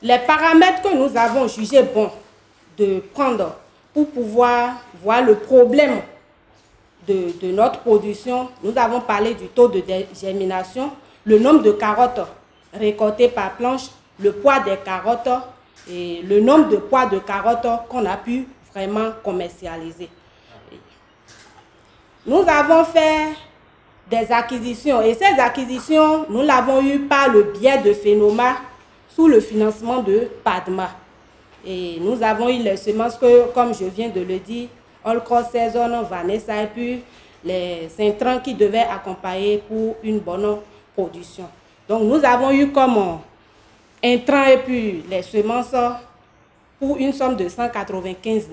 Les paramètres que nous avons jugé bon de prendre pour pouvoir voir le problème de notre production, nous avons parlé du taux de germination, le nombre de carottes récoltées par planche, le poids des carottes et le nombre de poids de carottes qu'on a pu vraiment commercialiser. Nous avons fait des acquisitions et ces acquisitions, nous l'avons eu par le biais de Phénoma sous le financement de PADMA. Et nous avons eu les semences que, comme je viens de le dire, All Cross Saison, Vanessa et puis les intrants qui devaient accompagner pour une bonne production. Donc nous avons eu comme intrants et puis les semences pour une somme de 195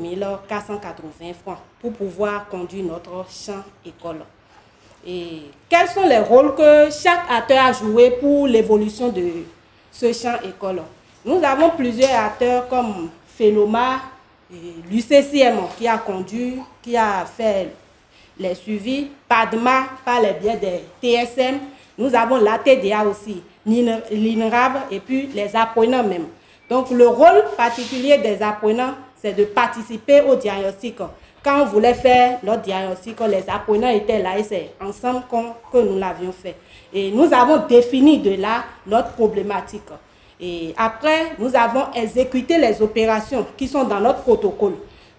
480 francs pour pouvoir conduire notre champ école. Et quels sont les rôles que chaque acteur a joué pour l'évolution de ce champ école? Nous avons plusieurs acteurs comme Phénoma, l'UCCM qui a conduit, qui a fait les suivis, PADMA par les biais des TSM, nous avons l'ATDA aussi, l'INRAB et puis les apprenants même. Donc le rôle particulier des apprenants, c'est de participer au diagnostic. Quand on voulait faire notre diagnostic, les apprenants étaient là et c'est ensemble que nous l'avions fait. Et nous avons défini de là notre problématique. Et après, nous avons exécuté les opérations qui sont dans notre protocole.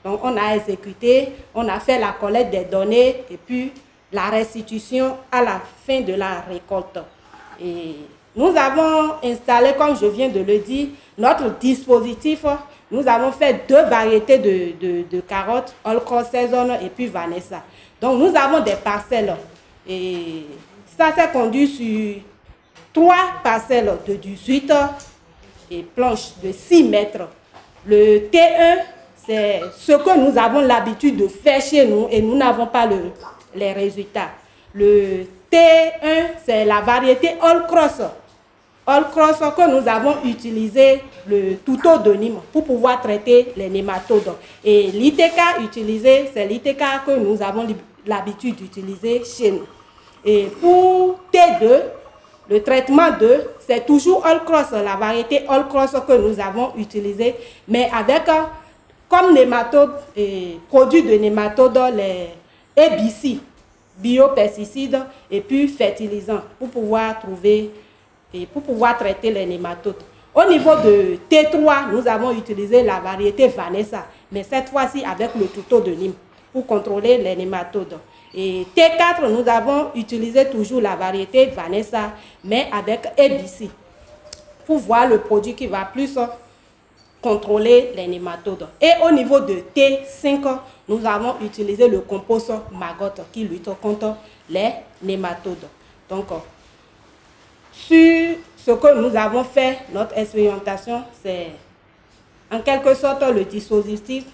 Donc, on a exécuté, on a fait la collecte des données et puis la restitution à la fin de la récolte. Et nous avons installé, comme je viens de le dire, notre dispositif. Nous avons fait 2 variétés de carottes, All Cross Saison et puis Vanessa. Donc, nous avons des parcelles. Et ça s'est conduit sur 3 parcelles de 18 et planches de 6 mètres. Le T1, c'est ce que nous avons l'habitude de faire chez nous et nous n'avons pas les résultats. Le T1, c'est la variété All Cross. All Cross que nous avons utilisé le tuto de Nîmes pour pouvoir traiter les nématodes. Et l'ITK utilisé, c'est l'ITK que nous avons l'habitude d'utiliser chez nous. Et pour T2, le traitement 2, c'est toujours All Cross, la variété All Cross que nous avons utilisée, mais avec comme nématodes et produits de nématodes, les ABC, biopesticides et puis fertilisants pour pouvoir trouver et pour pouvoir traiter les nématodes. Au niveau de T3, nous avons utilisé la variété Vanessa, mais cette fois-ci avec le tuto de Nîmes pour contrôler les nématodes. Et T4, nous avons utilisé toujours la variété Vanessa, mais avec ABC, pour voir le produit qui va plus contrôler les nématodes. Et au niveau de T5, nous avons utilisé le compost Maggot qui lutte contre les nématodes. Donc, sur ce que nous avons fait, notre expérimentation, c'est en quelque sorte le dispositif.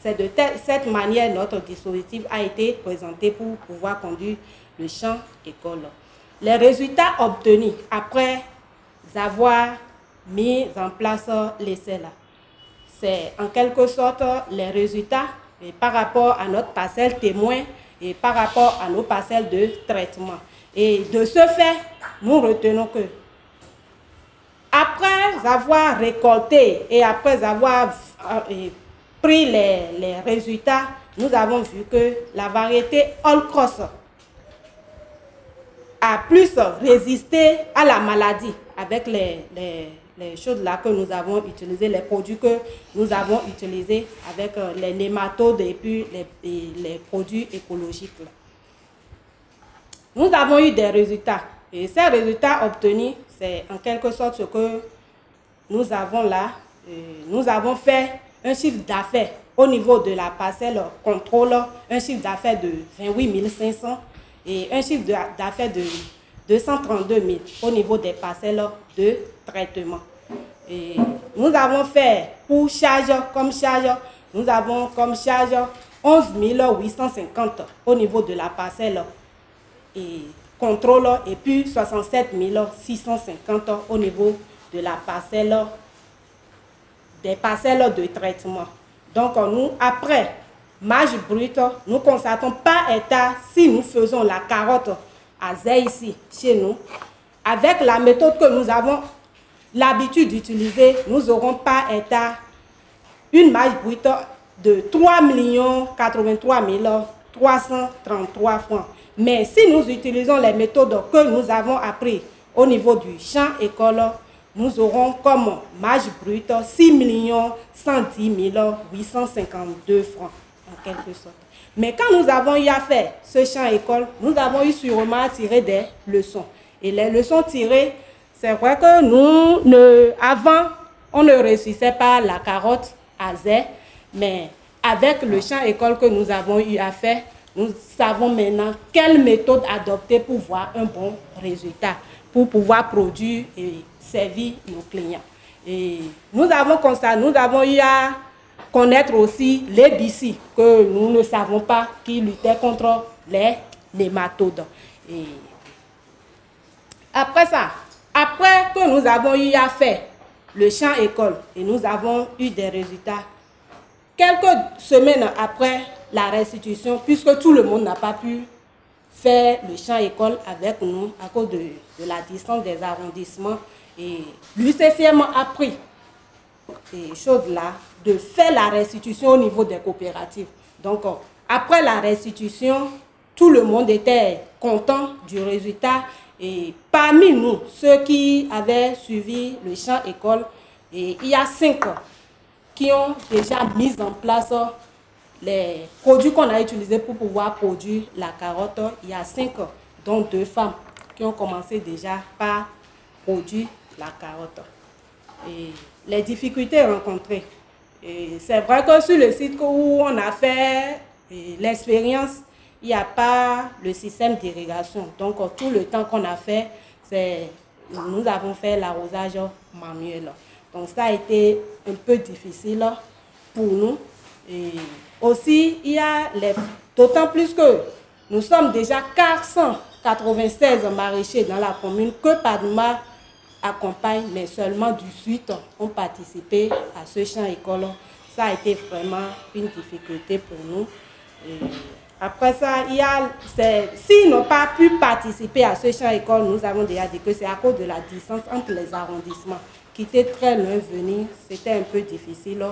C'est de cette manière notre dispositif a été présenté pour pouvoir conduire le champ école. Les résultats obtenus après avoir mis en place l'essai là, c'est en quelque sorte les résultats par rapport à notre parcelle témoin et par rapport à nos parcelles de traitement. Et de ce fait, nous retenons que après avoir récolté et après avoir pris les résultats, nous avons vu que la variété All Cross a plus résisté à la maladie avec les choses là que nous avons utilisées, les produits que nous avons utilisés avec les nématodes et puis les produits écologiques. Là. Nous avons eu des résultats et ces résultats obtenus, c'est en quelque sorte ce que nous avons là. Nous avons fait un chiffre d'affaires au niveau de la parcelle contrôle, un chiffre d'affaires de 28 500 et un chiffre d'affaires de 232 000 au niveau des parcelles de traitement. Et nous avons fait pour charge, nous avons comme charge 11 850 au niveau de la parcelle et contrôle et puis 67 650 au niveau de la parcelle des parcelles de traitement. Donc nous, après marge brute, nous constatons par hectare si nous faisons la carotte à zé ici, chez nous, avec la méthode que nous avons l'habitude d'utiliser, nous n'aurons pas état une marge brute de 3 83 333 francs. Mais si nous utilisons les méthodes que nous avons apprises au niveau du champ école, nous aurons comme marge brute 6 110 852 francs en quelque sorte. Mais quand nous avons eu à faire ce champ école, nous avons eu sûrement à tirer des leçons. Et les leçons tirées, c'est vrai que avant, on ne réussissait pas la carotte à zéro, mais avec le champ école que nous avons eu à faire, nous savons maintenant quelle méthode adopter pour voir un bon résultat, pour pouvoir produire et servir nos clients. Et nous avons constaté, nous avons eu à connaître aussi les BC que nous ne savons pas qui luttaient contre les nématodes. Et après ça, après que nous avons eu à faire le champ école et nous avons eu des résultats, quelques semaines après la restitution, puisque tout le monde n'a pas pu faire le champ école avec nous à cause de la distance des arrondissements, et l'UCCM a pris ces choses-là de faire la restitution au niveau des coopératives. Donc, après la restitution, tout le monde était content du résultat. Et parmi nous, ceux qui avaient suivi le champ école, et il y a 5 qui ont déjà mis en place les produits qu'on a utilisés pour pouvoir produire la carotte. Il y a 5, dont 2 femmes, qui ont commencé déjà par produire la carotte. Et les difficultés rencontrées. C'est vrai que sur le site où on a fait l'expérience, il n'y a pas le système d'irrigation. Donc, tout le temps qu'on a fait, nous avons fait l'arrosage manuel. Donc, ça a été un peu difficile pour nous. Et aussi, il y a d'autant plus que nous sommes déjà 496 maraîchers dans la commune que Padma accompagne, mais seulement 18 ont participé à ce champ école. Ça a été vraiment une difficulté pour nous. Et après ça, s'ils n'ont pas pu participer à ce champ école, nous avons déjà dit que c'est à cause de la distance entre les arrondissements, qui était très loin venir. C'était un peu difficile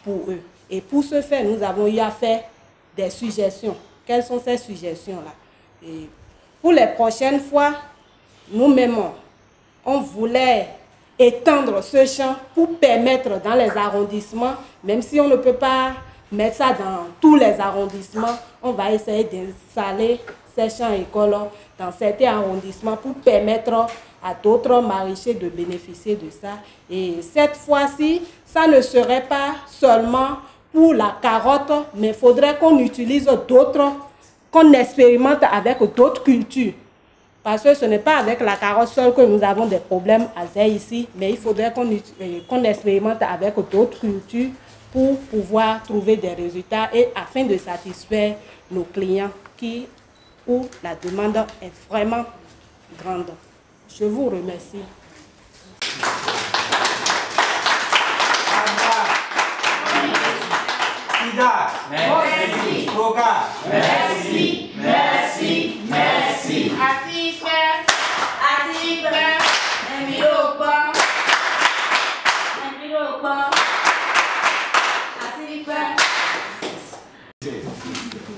pour eux. Et pour ce faire, nous avons eu à faire des suggestions. Quelles sont ces suggestions-là? Et pour les prochaines fois, nous-mêmes, on voulait étendre ce champ pour permettre dans les arrondissements, même si on ne peut pas mettre ça dans tous les arrondissements, on va essayer d'installer ces champs écoles dans certains arrondissements pour permettre à d'autres maraîchers de bénéficier de ça. Et cette fois-ci, ça ne serait pas seulement pour la carotte, mais il faudrait qu'on utilise d'autres, qu'on expérimente avec d'autres cultures. Parce que ce n'est pas avec la carotte seule que nous avons des problèmes à Zé ici, mais il faudrait qu'on expérimente avec d'autres cultures pour pouvoir trouver des résultats et afin de satisfaire nos clients où la demande est vraiment grande. Je vous remercie. Merci. Merci. Merci. Merci.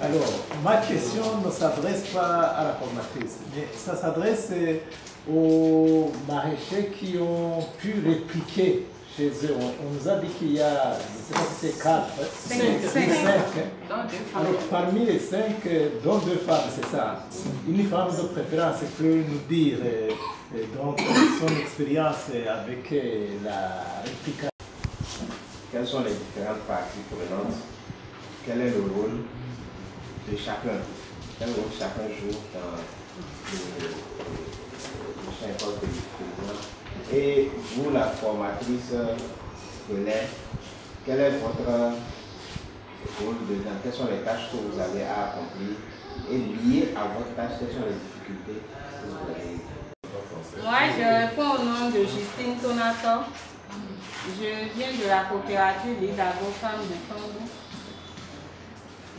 Alors, ma question ne s'adresse pas à la formatrice, mais ça s'adresse aux maraîchers qui ont pu répliquer chez eux. On nous a dit qu'il y a, je ne sais pas si c'est 4, 5. Alors, parmi les 5, dont 2 femmes, c'est ça. Une femme de préférence peut nous dire donc, son expérience avec la réplication. Quelles sont les différentes parties prenantes? Quel est le rôle de chacun? Quel rôle chacun joue dans le champ école de l'étudiant? Et vous, la formatrice scolaire, quel est votre rôle dedans? Quelles sont les tâches que vous avez à accomplir? Et liées à votre tâche, quelles sont les difficultés que vous avez? Moi, je réponds au nom de Justine Tonato. Je viens de la coopérative des femmes de Tombou.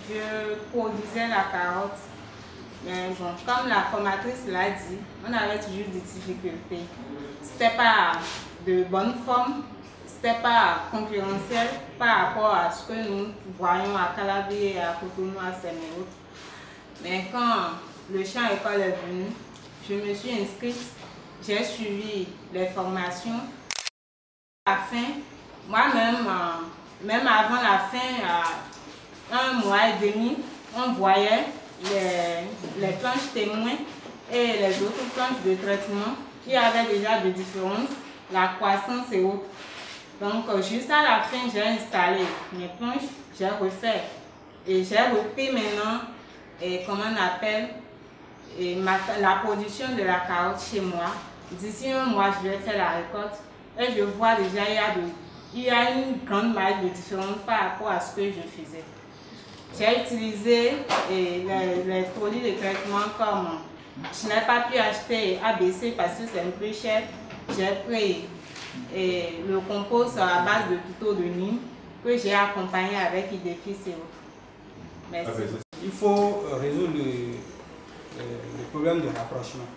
Je produisais la carotte Mais bon, comme la formatrice l'a dit, on avait toujours des difficultés. C'était pas de bonne forme, c'était pas concurrentiel par rapport à ce que nous voyons à Calavi et à Cotonou, à Sénégal. Mais quand le champ école est venu, je me suis inscrite, j'ai suivi les formations. À la fin, moi-même, même avant la fin, à 1 mois et demi, on voyait les planches témoins et les autres planches de traitement qui avaient déjà des différences, la croissance et autres. Donc, juste à la fin, j'ai installé mes planches, j'ai refait et j'ai repris maintenant, comment on appelle, la production de la carotte chez moi. D'ici 1 mois, je vais faire la récolte et je vois déjà il y a une grande marge de différence par rapport à ce que je faisais. J'ai utilisé les produits de traitement comme je n'ai pas pu acheter ABC parce que c'est un peu cher. J'ai pris le compost à base de tuto de Nîmes que j'ai accompagné avec Idefis et autres. Merci. Il faut résoudre le problème de rapprochement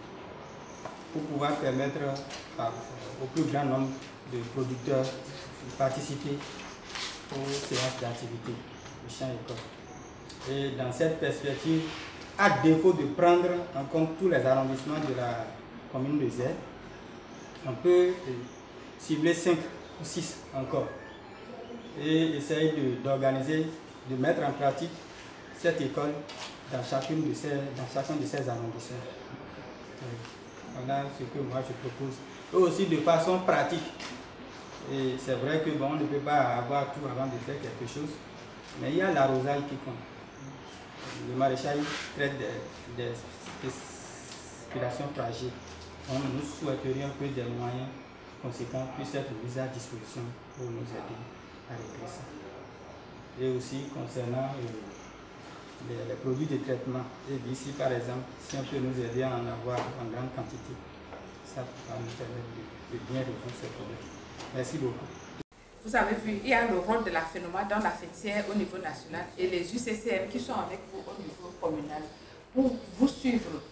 pour pouvoir permettre au plus grand nombre de producteurs de participer aux séances d'activité du champ école. Et dans cette perspective, à défaut de prendre en compte tous les arrondissements de la commune de Zé, on peut cibler 5 ou 6 encore et essayer d'organiser, de mettre en pratique cette école dans chacun de ces arrondissements. Voilà ce que moi je propose. Et aussi de façon pratique. Et c'est vrai que bon, on ne peut pas avoir tout avant de faire quelque chose, mais il y a l'arrosage qui compte. Le maraîchage traite des spéculations fragiles. Donc nous souhaiterions que des moyens conséquents puissent être mis à disposition pour nous aider à régler ça. Et aussi concernant les produits de traitement. Et d'ici par exemple, si on peut nous aider à en avoir en grande quantité, ça va nous permettre de bien résoudre ces problèmes. Merci beaucoup. Vous avez vu, il y a le rôle de la FENOMA dans la fêtière au niveau national et les UCCM qui sont avec vous au niveau communal pour vous suivre.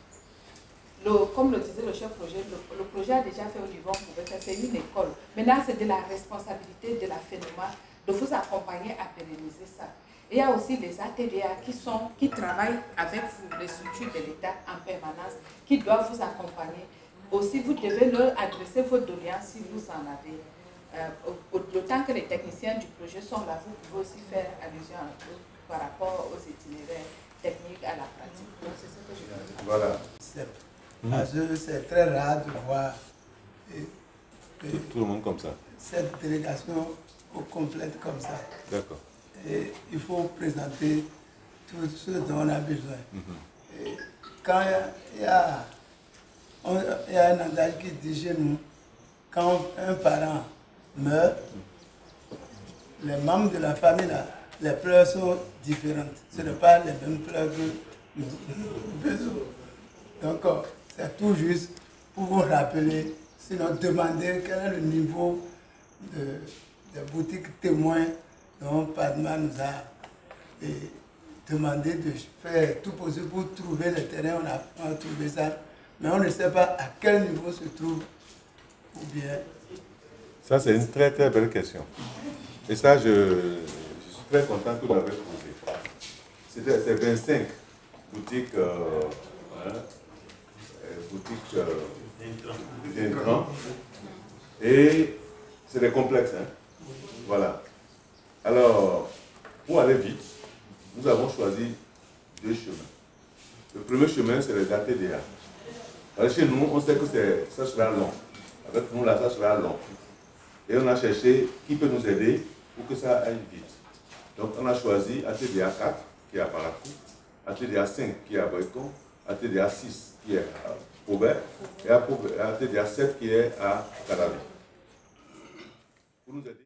Comme le disait le chef projet, le projet a déjà fait au niveau, on pouvait faire, c'est une école. Maintenant, c'est de la responsabilité de la FENOMA de vous accompagner à pérenniser ça. Et il y a aussi les ATDA qui travaillent avec vous, les structures de l'État en permanence, qui doivent vous accompagner. Aussi, vous devez leur adresser vos doléances si vous en avez. Autant que les techniciens du projet sont là, vous pouvez aussi faire allusion par rapport aux itinéraires techniques à la pratique. Donc, c'est ce que je veux dire. Voilà. Parce que c'est très rare de voir tout le monde comme ça. Cette délégation complète comme ça. D'accord. Et il faut présenter tout ce dont on a besoin. Et quand il y a un adage qui dit chez nous, quand un parent meurt, les membres de la famille, là, les pleurs sont différentes. Ce n'est pas les mêmes pleurs que nous faisons. Donc, c'est tout juste pour vous rappeler, sinon demander quel est le niveau des boutiques témoins dont Padma nous a demandé de faire tout possible pour trouver le terrain. On a trouvé ça, mais on ne sait pas à quel niveau se trouve ou bien. Ça, c'est une très très belle question. Et ça, je suis très content que vous l'avez posé. C'est 25 boutiques, d'intrants. Et c'est des complexes. Hein? Voilà. Alors, pour aller vite, nous avons choisi 2 chemins. Le premier chemin, c'est les ATDA. Alors, chez nous, on sait que ça sera long. Avec nous, là, ça sera long. Et on a cherché qui peut nous aider pour que ça aille vite. Donc, on a choisi ATDA 4, qui est à Parakou, ATDA 5, qui est à Boycon, ATDA 6, qui est à Paubert, et ATDA 7, qui est à Calavi. Pour nous aider.